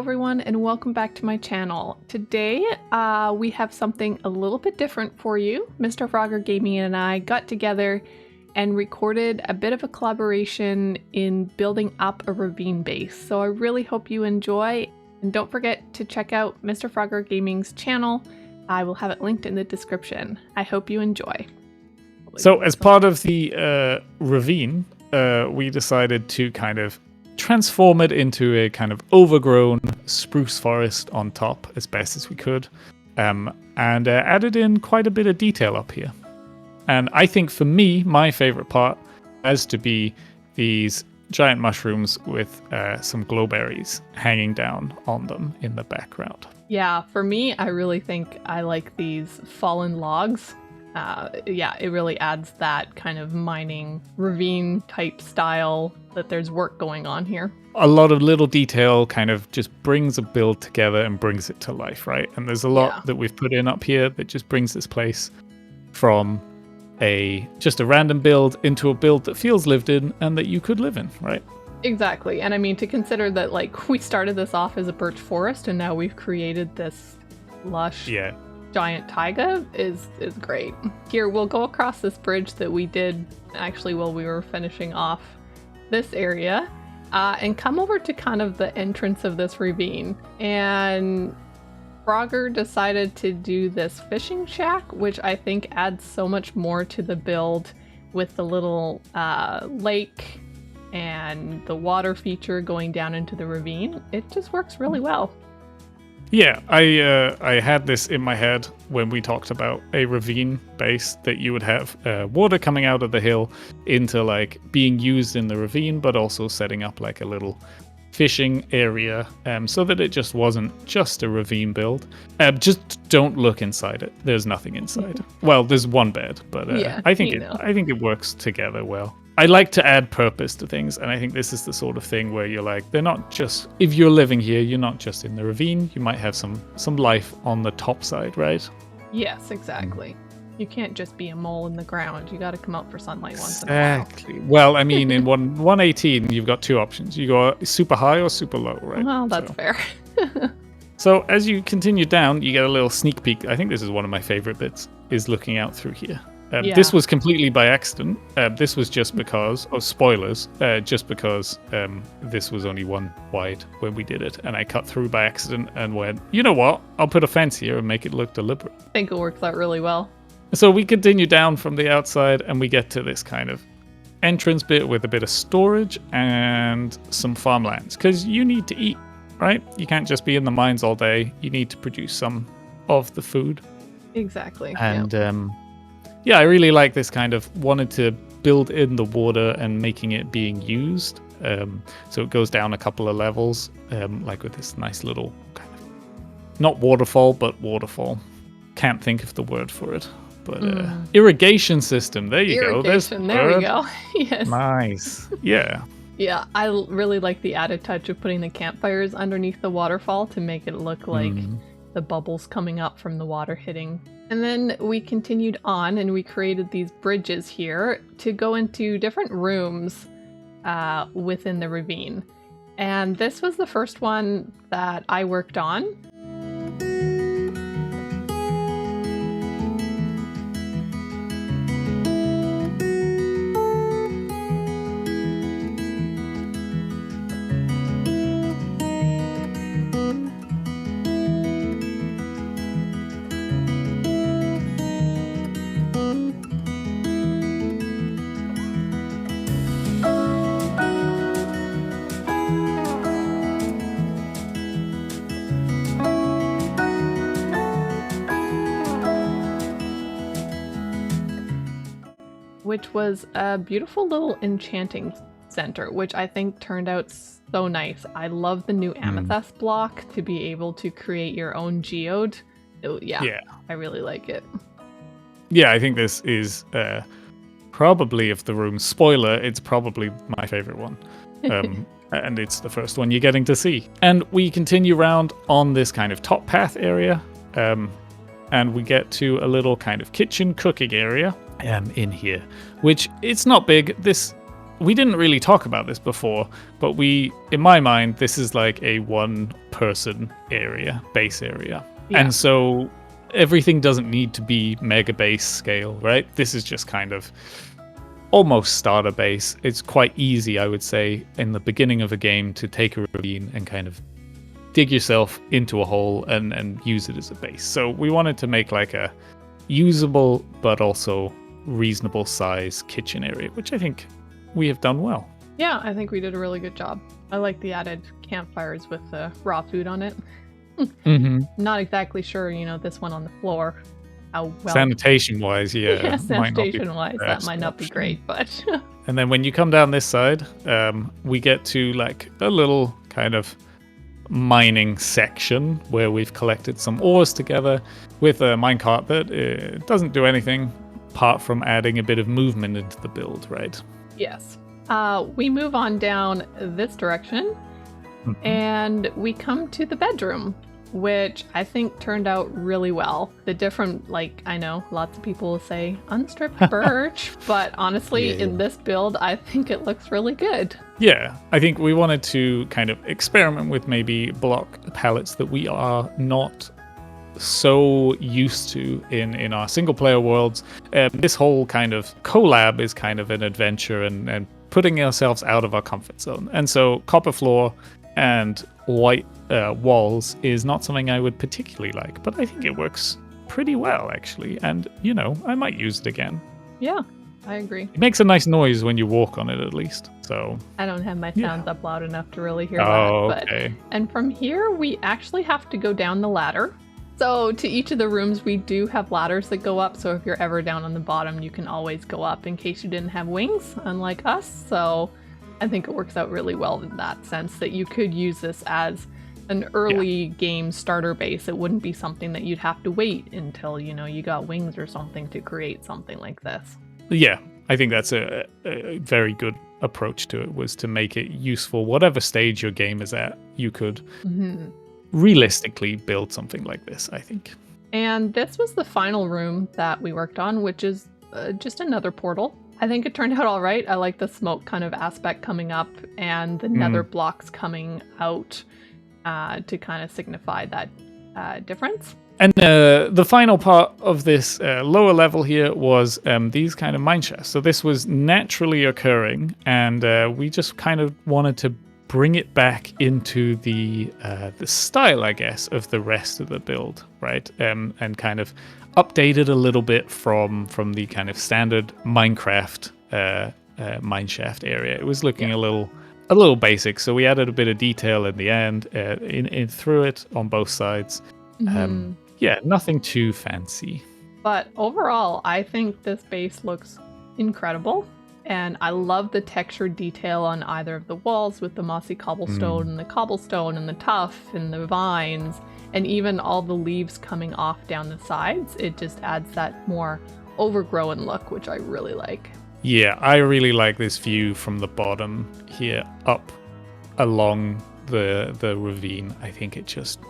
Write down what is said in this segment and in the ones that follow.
everyone, and welcome back to my channel. Today, we have something a little bit different for you. MrFrogger Gaming and I got together and recorded a bit of a collaboration in building up a ravine base. So I really hope you enjoy, and don't forget to check out MrFrogger Gaming's channel. I will have it linked in the description. I hope you enjoy. So as part of the ravine, we decided to kind of transform it into a kind of overgrown spruce forest on top as best as we could, and added in quite a bit of detail up here. And I think for me, my favorite part has to be these giant mushrooms with some glowberries hanging down on them in the background. Yeah, for me, I really think I like these fallen logs. Yeah, it really adds that kind of mining ravine type style that there's work going on here. A lot of little detail kind of just brings a build together and brings it to life, right? And there's a lot that we've put in up here that just brings this place from just a random build into a build that feels lived in and that you could live in, right? Exactly. And I mean, to consider that like we started this off as a birch forest and now we've created this lush giant taiga is great. Here, we'll go across this bridge that we did actually while we were finishing off this area, and come over to kind of the entrance of this ravine. And Frogger decided to do this fishing shack, which I think adds so much more to the build with the little lake and the water feature going down into the ravine. It just works really well. Yeah, I had this in my head when we talked about a ravine base, that you would have water coming out of the hill into like being used in the ravine, but also setting up like a little fishing area, so that it just wasn't just a ravine build. Just don't look inside it. There's nothing inside. Well, there's one bed, but I think it works together well. I like to add purpose to things, and I think this is the sort of thing where you're like, they're not just, if you're living here, you're not just in the ravine, you might have some life on the top side, right? Yes, exactly. You can't just be a mole in the ground. You got to come out for sunlight once in a while. Exactly. Well, I mean, in 118, you've got two options. You go super high or super low, right? Well, that's fair. So as you continue down, you get a little sneak peek. I think this is one of my favorite bits, is looking out through here. This was completely by accident. This was just because, spoilers, just because this was only one wide when we did it. And I cut through by accident and went, you know what? I'll put a fence here and make it look deliberate. I think it works out really well. So we continue down from the outside and we get to this kind of entrance bit with a bit of storage and some farmlands. Because you need to eat, right? You can't just be in the mines all day. You need to produce some of the food. Exactly. And yeah, I really like this kind of wanted to build in the water and making it being used. So it goes down a couple of levels, like with this nice little kind of, not waterfall, but waterfall. Can't think of the word for it. But irrigation system, there you go. There we go. Yes. Nice. Yeah. Yeah, I really like the added touch of putting the campfires underneath the waterfall to make it look like the bubbles coming up from the water hitting. And then we continued on and we created these bridges here to go into different rooms within the ravine. And this was the first one that I worked on. Which was a beautiful little enchanting center, which I think turned out so nice. I love the new amethyst block to be able to create your own geode. Yeah, I really like it. Yeah, I think this is probably, of the room, spoiler, it's probably my favorite one. And it's the first one you're getting to see. And we continue around on this kind of top path area, and we get to a little kind of kitchen cooking area in here, which it's not big. This we didn't really talk about this before, but in my mind, this is like a one-person area, base area. Yeah. And so everything doesn't need to be mega base scale, right? This is just kind of almost starter base. It's quite easy, I would say, in the beginning of a game to take a ravine and kind of dig yourself into a hole and use it as a base. So we wanted to make like a usable but also reasonable size kitchen area, which I think we have done well. Yeah, I think we did a really good job. I like the added campfires with the raw food on it. Not exactly sure, this one on the floor, how well. Sanitation-wise, yeah. Sanitation-wise, that might not be great, but. And then when you come down this side, we get to like a little kind of mining section where we've collected some ores together with a minecart that doesn't do anything apart from adding a bit of movement into the build, right? Yes. We move on down this direction and we come to the bedroom, which I think turned out really well. The different, I know lots of people will say unstripped birch, but honestly, in this build, I think it looks really good. Yeah, I think we wanted to kind of experiment with maybe block palettes that we are not so used to in our single player worlds. This whole kind of collab is kind of an adventure and putting ourselves out of our comfort zone. And so copper floor and white walls is not something I would particularly like, but I think it works pretty well actually. And I might use it again. Yeah, I agree. It makes a nice noise when you walk on it, at least. So I don't have my sounds up loud enough to really hear that. Okay. And from here, we actually have to go down the ladder. So to each of the rooms, we do have ladders that go up. So if you're ever down on the bottom, you can always go up in case you didn't have wings, unlike us. So I think it works out really well in that sense that you could use this as an early game starter base. It wouldn't be something that you'd have to wait until, you got wings or something to create something like this. Yeah, I think that's a very good approach to it, was to make it useful. Whatever stage your game is at, you could realistically build something like this, I think. And this was the final room that we worked on, which is just another portal. I think it turned out all right. I like the smoke kind of aspect coming up and the nether blocks coming out to kind of signify that difference. And the final part of this lower level here was these kind of mine shafts. So this was naturally occurring, and we just kind of wanted to bring it back into the style, I guess, of the rest of the build, right? And kind of update it a little bit from the kind of standard Minecraft mineshaft area. It was looking a little basic, so we added a bit of detail in the end, in through it on both sides. Yeah, nothing too fancy. But overall, I think this base looks incredible. And I love the texture detail on either of the walls with the mossy cobblestone and the cobblestone and the tuff and the vines and even all the leaves coming off down the sides. It just adds that more overgrown look, which I really like. Yeah, I really like this view from the bottom here up along the ravine. I think it just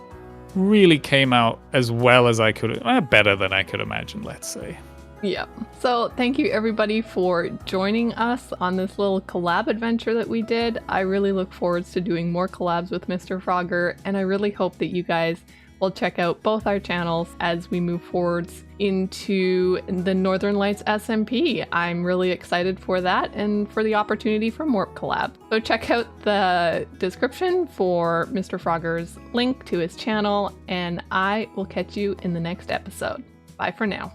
really came out as well as I could, better than I could imagine, let's say. Yeah. So thank you everybody for joining us on this little collab adventure that we did. I really look forward to doing more collabs with MrFrogger, and I really hope that you guys will check out both our channels as we move forwards into the Northern Lights SMP. I'm really excited for that and for the opportunity for more collab. So check out the description for MrFrogger's link to his channel, and I will catch you in the next episode. Bye for now.